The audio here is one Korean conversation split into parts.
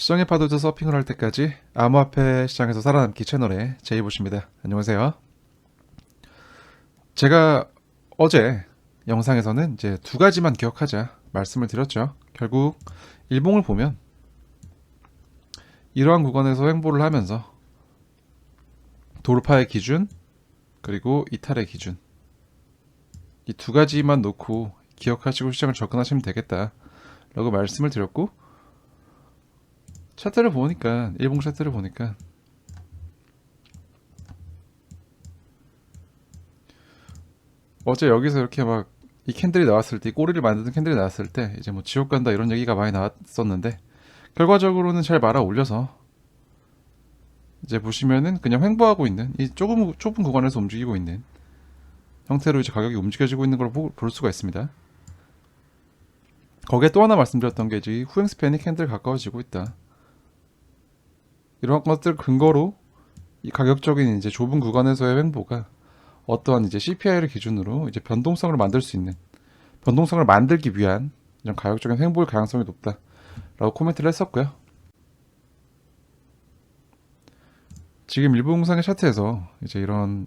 시장의 파도에서 서핑을 할 때까지 암호화폐 시장에서 살아남기 채널의 제이보시입니다. 안녕하세요. 제가 어제 영상에서는 이제 두 가지만 기억하자 말씀을 드렸죠. 결국 일봉을 보면 이러한 구간에서 횡보를 하면서 돌파의 기준 그리고 이탈의 기준 이 두 가지만 놓고 기억하시고 시장을 접근하시면 되겠다 라고 말씀을 드렸고, 차트를 보니까 일봉 차트를 보니까 어제 여기서 이렇게 막 이 캔들이 나왔을 때, 이 꼬리를 만드는 캔들이 나왔을 때 이제 뭐 지옥 간다 이런 얘기가 많이 나왔었는데, 결과적으로는 잘 말아 올려서 이제 보시면은 그냥 횡보하고 있는 이 좁은 구간에서 움직이고 있는 형태로 이제 가격이 움직여지고 있는 걸 볼 수가 있습니다. 거기에 또 하나 말씀드렸던 게 이제 후행 스팬이 캔들 가까워지고 있다. 이런 것들 근거로 이 가격적인 이제 좁은 구간에서의 횡보가 어떠한 이제 CPI를 기준으로 이제 변동성을 만들 수 있는, 변동성을 만들기 위한 이런 가격적인 횡보의 가능성이 높다라고 코멘트를 했었고요. 지금 일봉상의 차트에서 이제 이런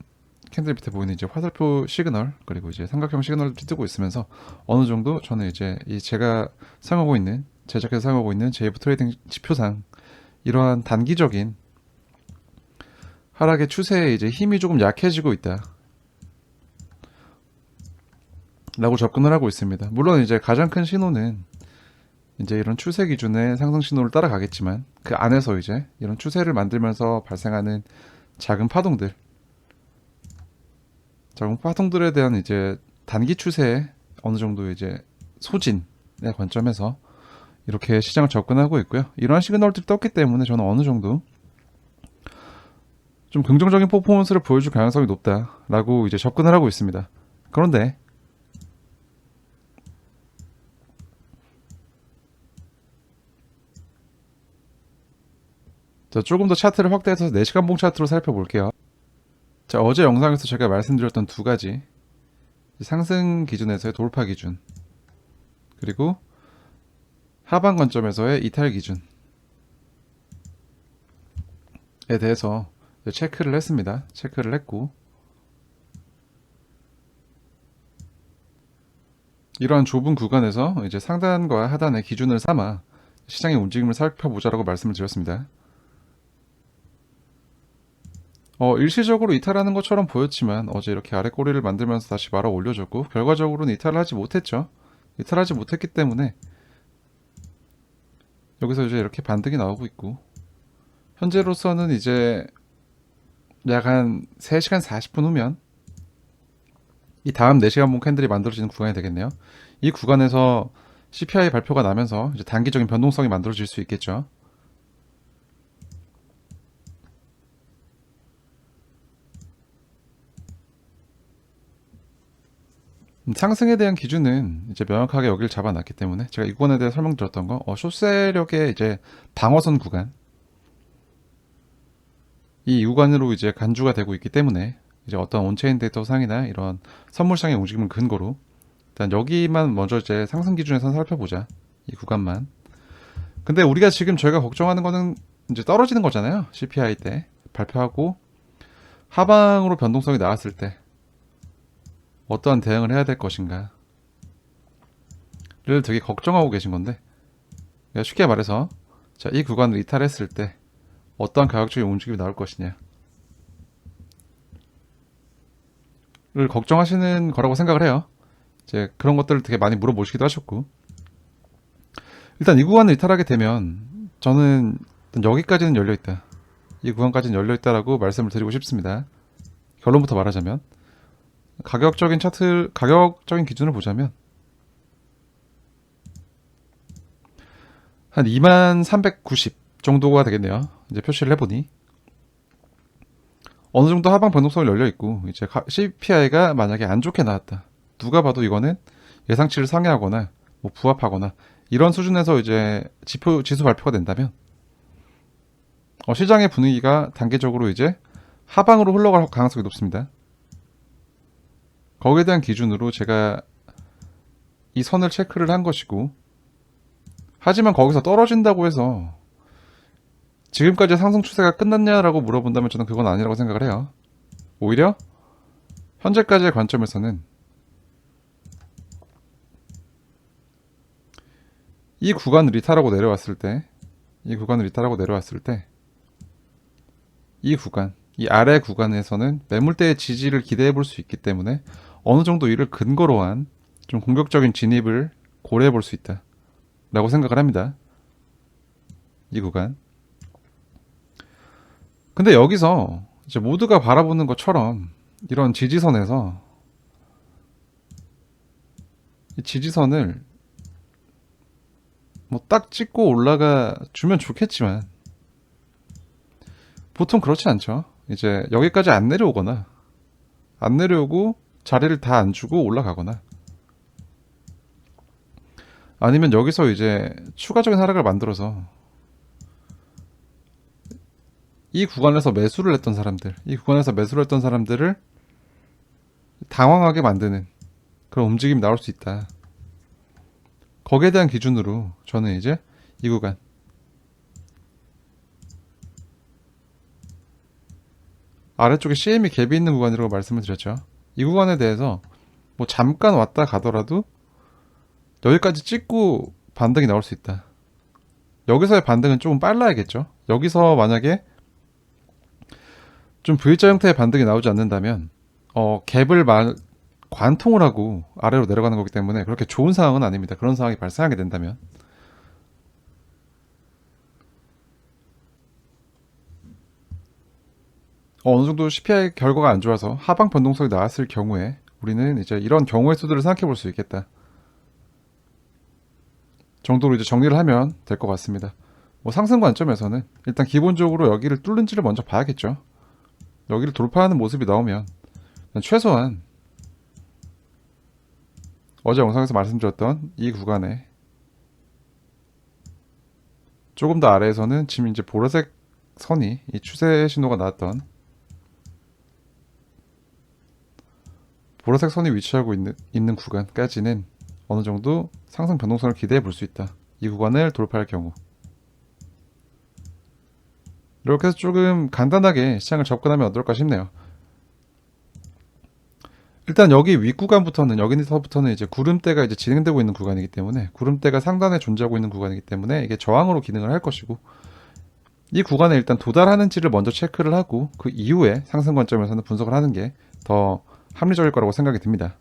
캔들 밑에 보이는 이제 화살표 시그널 그리고 이제 삼각형 시그널도 뜨고 있으면서 어느 정도 저는 이제 이 제가 사용하고 있는, 제작해서 사용하고 있는 제이브 트레이딩 지표상 이러한 단기적인 하락의 추세에 이제 힘이 조금 약해지고 있다 라고 접근을 하고 있습니다. 물론 이제 가장 큰 신호는 이제 이런 추세 기준의 상승 신호를 따라가겠지만, 그 안에서 이제 이런 추세를 만들면서 발생하는 작은 파동들에 대한 이제 단기 추세에 어느 정도 이제 소진의 관점에서 이렇게 시장을 접근하고 있고요. 이러한 시그널들이 떴기 때문에 저는 어느 정도 좀 긍정적인 퍼포먼스를 보여줄 가능성이 높다라고 이제 접근을 하고 있습니다. 그런데 자, 조금 더 차트를 확대해서 4시간 봉 차트로 살펴볼게요. 자, 어제 영상에서 제가 말씀드렸던 두 가지, 상승 기준에서의 돌파 기준 그리고 하방 관점에서의 이탈 기준에 대해서 체크를 했습니다. 체크를 했고, 이러한 좁은 구간에서 이제 상단과 하단의 기준을 삼아 시장의 움직임을 살펴보자라고 말씀을 드렸습니다. 일시적으로 이탈하는 것처럼 보였지만 어제 이렇게 아래 꼬리를 만들면서 다시 말아 올려줬고, 결과적으로는 이탈을 하지 못했죠. 이탈하지 못했기 때문에 여기서 이제 이렇게 반등이 나오고 있고, 현재로서는 이제 약 한 3시간 40분 후면 이 다음 4시간 봉 캔들이 만들어지는 구간이 되겠네요. 이 구간에서 CPI 발표가 나면서 이제 단기적인 변동성이 만들어질 수 있겠죠. 상승에 대한 기준은 이제 명확하게 여기를 잡아놨기 때문에 제가 이 구간에 대해 설명드렸던 거, 숏세력의 이제 방어선 구간, 이 구간으로 이제 간주가 되고 있기 때문에 이제 어떤 온체인 데이터 상이나 이런 선물상의 움직임을 근거로 일단 여기만 먼저 이제 상승 기준에서 살펴보자, 이 구간만. 근데 우리가 지금 저희가 걱정하는 거는 이제 떨어지는 거잖아요. CPI 때 발표하고 하방으로 변동성이 나왔을 때 어떠한 대응을 해야 될 것인가를 되게 걱정하고 계신 건데, 쉽게 말해서 자, 이 구간을 이탈했을 때 어떠한 가격적인 움직임이 나올 것이냐를 걱정하시는 거라고 생각을 해요. 이제 그런 것들을 되게 많이 물어보시기도 하셨고, 일단 이 구간을 이탈하게 되면 저는 일단 여기까지는 열려있다, 이 구간까지는 열려있다라고 말씀을 드리고 싶습니다. 결론부터 말하자면 가격적인 기준을 보자면 한 2390 정도가 되겠네요. 이제 표시를 해보니 어느 정도 하방 변동성이 열려 있고, 이제 CPI가 만약에 안 좋게 나왔다, 누가 봐도 이거는 예상치를 상회하거나 뭐 부합하거나 이런 수준에서 이제 지수 발표가 된다면 시장의 분위기가 단계적으로 이제 하방으로 흘러갈 가능성이 높습니다. 거기에 대한 기준으로 제가 이 선을 체크를 한 것이고, 하지만 거기서 떨어진다고 해서 지금까지 상승 추세가 끝났냐라고 물어본다면 저는 그건 아니라고 생각을 해요. 오히려 현재까지의 관점에서는 이 구간을 리타라고 내려왔을 때, 이 구간, 이 아래 구간에서는 매물대의 지지를 기대해 볼 수 있기 때문에 어느 정도 이를 근거로 한 좀 공격적인 진입을 고려해 볼 수 있다 라고 생각을 합니다. 이 구간. 근데 여기서 이제 모두가 바라보는 것처럼 이런 지지선에서 이 지지선을 뭐 딱 찍고 올라가 주면 좋겠지만 보통 그렇지 않죠. 이제 여기까지 안 내려오거나 안 내려오고 자리를 다 안 주고 올라가거나 아니면 여기서 이제 추가적인 하락을 만들어서 이 구간에서 매수를 했던 사람들을 당황하게 만드는 그런 움직임이 나올 수 있다. 거기에 대한 기준으로 저는 이제 이 구간 아래쪽에 CM이 갭이 있는 구간이라고 말씀을 드렸죠. 이 구간에 대해서 뭐 잠깐 왔다 가더라도 여기까지 찍고 반등이 나올 수 있다. 여기서의 반등은 조금 빨라야겠죠. 여기서 만약에 좀 V자 형태의 반등이 나오지 않는다면 갭을 관통을 하고 아래로 내려가는 거기 때문에 그렇게 좋은 상황은 아닙니다. 그런 상황이 발생하게 된다면 어느 정도 CPI 결과가 안 좋아서 하방 변동성이 나왔을 경우에 우리는 이제 이런 경우의 수들을 생각해 볼 수 있겠다 정도로 이제 정리를 하면 될 것 같습니다. 뭐 상승 관점에서는 일단 기본적으로 여기를 뚫는지를 먼저 봐야겠죠. 여기를 돌파하는 모습이 나오면 최소한 어제 영상에서 말씀드렸던 이 구간에 조금 더 아래에서는 지금 이제 보라색 선이 이 추세 신호가 나왔던 보라색 선이 위치하고 있는 구간까지는 어느 정도 상승 변동성을 기대해 볼 수 있다. 이 구간을 돌파할 경우 이렇게 해서 조금 간단하게 시장을 접근하면 어떨까 싶네요. 일단 여기 윗구간부터는 여기서부터는 이제 구름대가 이제 진행되고 있는 구간이기 때문에 구름대가 상단에 존재하고 있는 구간이기 때문에 이게 저항으로 기능을 할 것이고 이 구간에 일단 도달하는지를 먼저 체크를 하고 그 이후에 상승 관점에서는 분석을 하는 게 더 합리적일 거라고 생각이 듭니다.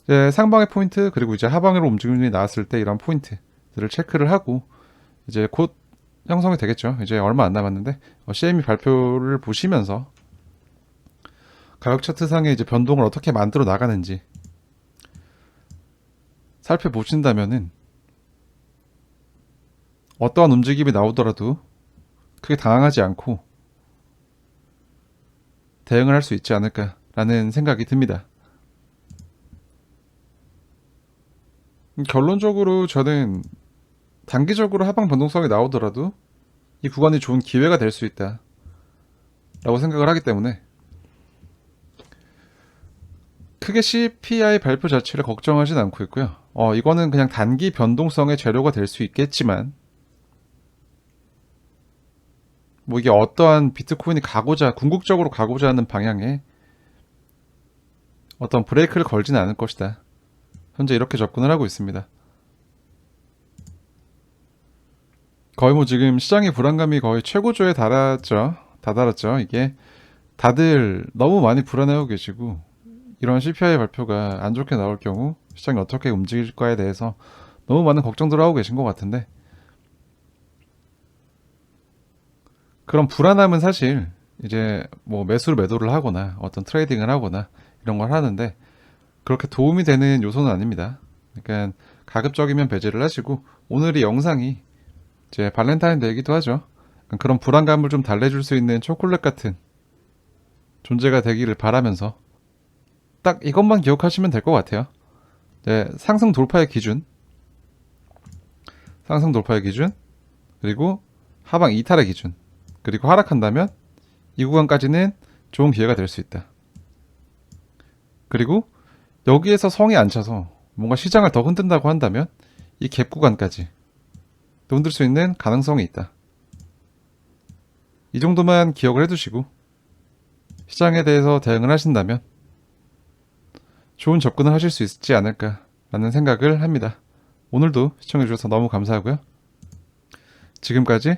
이제 상방의 포인트 그리고 이제 하방으로 움직임이 나왔을 때 이런 포인트들을 체크를 하고 이제 곧 형성이 되겠죠. 이제 얼마 안 남았는데 CME 발표를 보시면서 가격 차트상의 이제 변동을 어떻게 만들어 나가는지 살펴보신다면은 어떠한 움직임이 나오더라도 크게 당황하지 않고 대응을 할 수 있지 않을까라는 생각이 듭니다. 결론적으로 저는 단기적으로 하방 변동성이 나오더라도 이 구간이 좋은 기회가 될 수 있다 라고 생각을 하기 때문에 크게 CPI 발표 자체를 걱정하진 않고 있고요. 이거는 그냥 단기 변동성의 재료가 될 수 있겠지만 뭐 이게 어떠한 비트코인이 궁극적으로 가고자 하는 방향에 어떤 브레이크를 걸지는 않을 것이다. 현재 이렇게 접근을 하고 있습니다. 거의 뭐 지금 시장의 불안감이 거의 최고조에 다다랐죠. 이게 다들 너무 많이 불안해하고 계시고 이런 CPI 발표가 안 좋게 나올 경우 시장이 어떻게 움직일까에 대해서 너무 많은 걱정들을 하고 계신 것 같은데 그런 불안함은 사실 이제 뭐 매도를 하거나 어떤 트레이딩을 하거나 이런 걸 하는데 그렇게 도움이 되는 요소는 아닙니다. 그러니까 가급적이면 배제를 하시고 오늘의 영상이 이제 발렌타인데이기도 하죠. 그런 불안감을 좀 달래줄 수 있는 초콜릿 같은 존재가 되기를 바라면서 딱 이것만 기억하시면 될 것 같아요. 네, 상승 돌파의 기준 그리고 하방 이탈의 기준 그리고 하락한다면 이 구간까지는 좋은 기회가 될 수 있다. 그리고 여기에서 성이 안 차서 뭔가 시장을 더 흔든다고 한다면 이 갭 구간까지 또 흔들 수 있는 가능성이 있다. 이 정도만 기억을 해두시고 시장에 대해서 대응을 하신다면 좋은 접근을 하실 수 있지 않을까라는 생각을 합니다. 오늘도 시청해주셔서 너무 감사하고요. 지금까지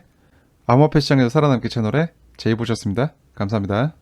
암호화폐 시장에서 살아남기 채널의 제이보셨습니다. 감사합니다.